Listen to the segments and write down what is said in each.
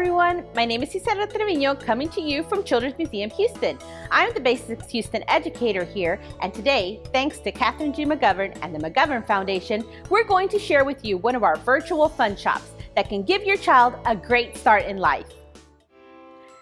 everyone. My name is Gisela coming to you from Children's Museum Houston. I'm the Basics Houston educator here, and today, thanks to Catherine G. McGovern and the McGovern Foundation, we're going to share with you one of our virtual fun shops that can give your child a great start in life.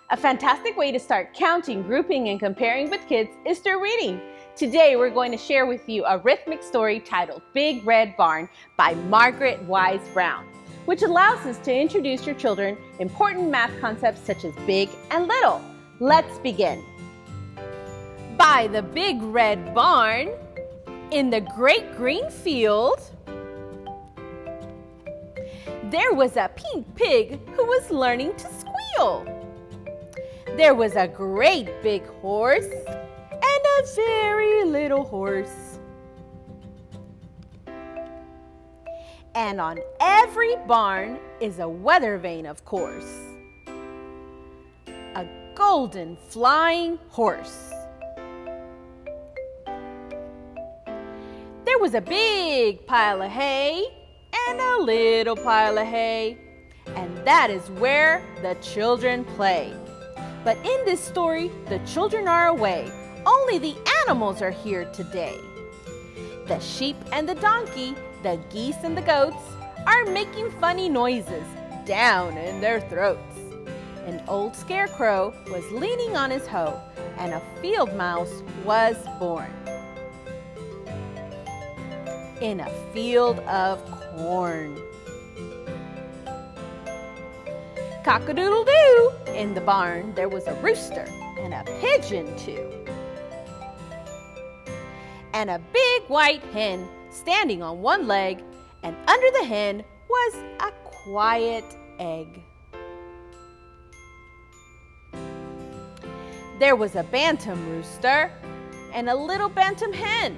A fantastic way to start counting, grouping, and comparing with kids is through reading. Today, we're going to share with you a rhythmic story titled Big Red Barn by Margaret Wise Brown, which allows us to introduce your children important math concepts such as big and little. Let's begin. By the big red barn, in the great green field, there was a pink pig who was learning to squeal. There was a great big horse and a very little horse. And on every barn is a weather vane, of course. A golden flying horse. There was a big pile of hay and a little pile of hay, and that is where the children play. But in this story, the children are away. Only the animals are here today. The sheep and the donkey, the geese and the goats are making funny noises down in their throats. An old scarecrow was leaning on his hoe, and a field mouse was born in a field of corn. Cock-a-doodle-doo! In the barn there was a rooster and a pigeon too. And a big white hen standing on one leg, and under the hen was a quiet egg. There was a bantam rooster and a little bantam hen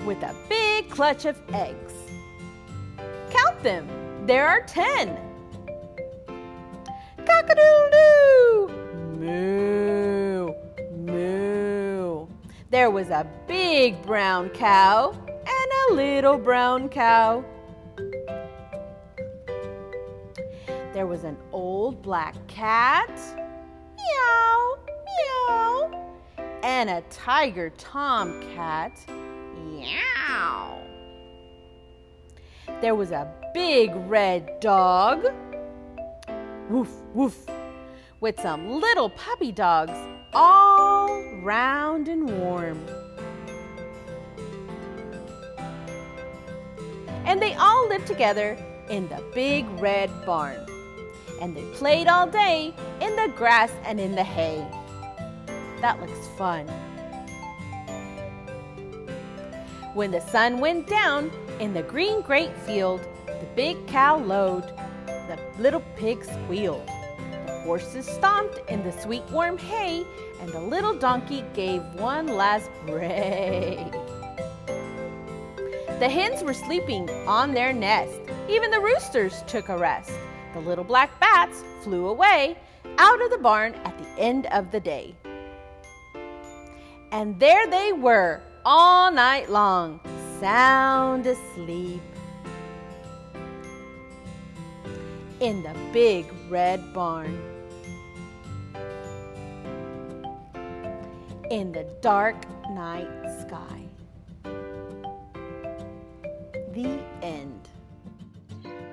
with a big clutch of eggs. Count them, there are 10. Cock-a-doodle-doo! Moo, moo. There was a big brown cow and a little brown cow. There was an old black cat, meow, meow, and a tiger tomcat, meow. There was a big red dog, woof, woof, with some little puppy dogs all round and warm. And they all lived together in the big red barn. And they played all day in the grass and in the hay. That looks fun. When the sun went down in the green grape field, the big cow lowed, the little pig squealed. The horses stomped in the sweet warm hay, and the little donkey gave one last bray. The hens were sleeping on their nest. Even the roosters took a rest. The little black bats flew away out of the barn at the end of the day. And there they were all night long, sound asleep in the big red barn. In the dark night sky. The end.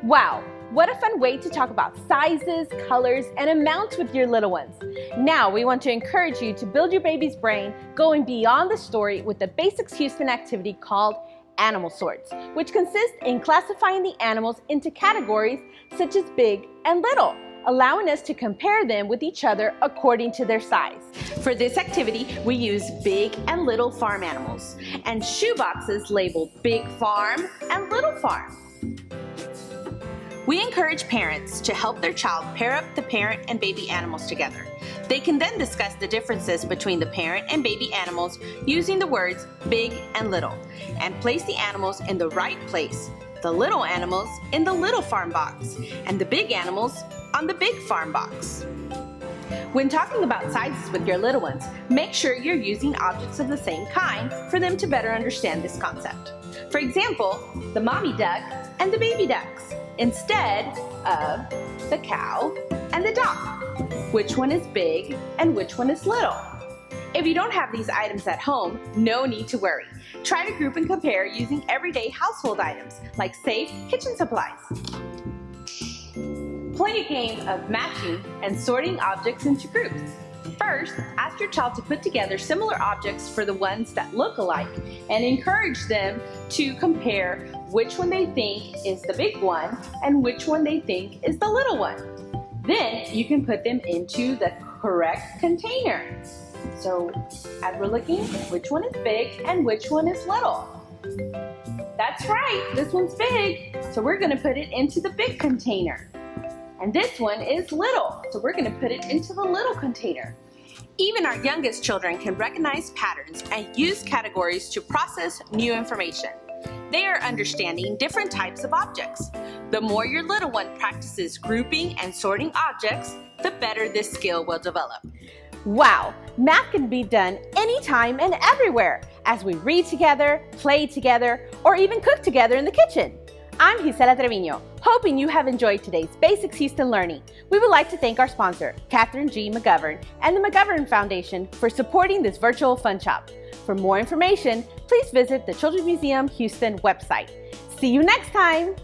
Wow, what a fun way to talk about sizes, colors, and amounts with your little ones. Now we want to encourage you to build your baby's brain going beyond the story with the Basics Houston activity called Animal Sorts, which consists in classifying the animals into categories such as big and little, allowing us to compare them with each other according to their size. For this activity, we use big and little farm animals and shoe boxes labeled Big Farm and Little Farm. We encourage parents to help their child pair up the parent and baby animals together. They can then discuss the differences between the parent and baby animals using the words big and little, and place the animals in the right place, the little animals in the little farm box, and the big animals on the big farm box. When talking about sizes with your little ones, make sure you're using objects of the same kind for them to better understand this concept. For example, the mommy duck and the baby ducks, instead of the cow and the dog. Which one is big and which one is little? If you don't have these items at home, no need to worry. Try to group and compare using everyday household items like safe kitchen supplies. Play a game of matching and sorting objects into groups. First, ask your child to put together similar objects for the ones that look alike and encourage them to compare which one they think is the big one and which one they think is the little one. Then you can put them into the correct container. So as we're looking, which one is big and which one is little? That's right, this one's big, so we're going to put it into the big container. And this one is little, so we're going to put it into the little container. Even our youngest children can recognize patterns and use categories to process new information. They are understanding different types of objects. The more your little one practices grouping and sorting objects, the better this skill will develop. Wow, math can be done anytime and everywhere as we read together, play together, or even cook together in the kitchen. I'm Gisela Treviño, hoping you have enjoyed today's Basics Houston Learning. We would like to thank our sponsor, Catherine G. McGovern, and the McGovern Foundation for supporting this virtual fun shop. For more information, please visit the Children's Museum Houston website. See you next time!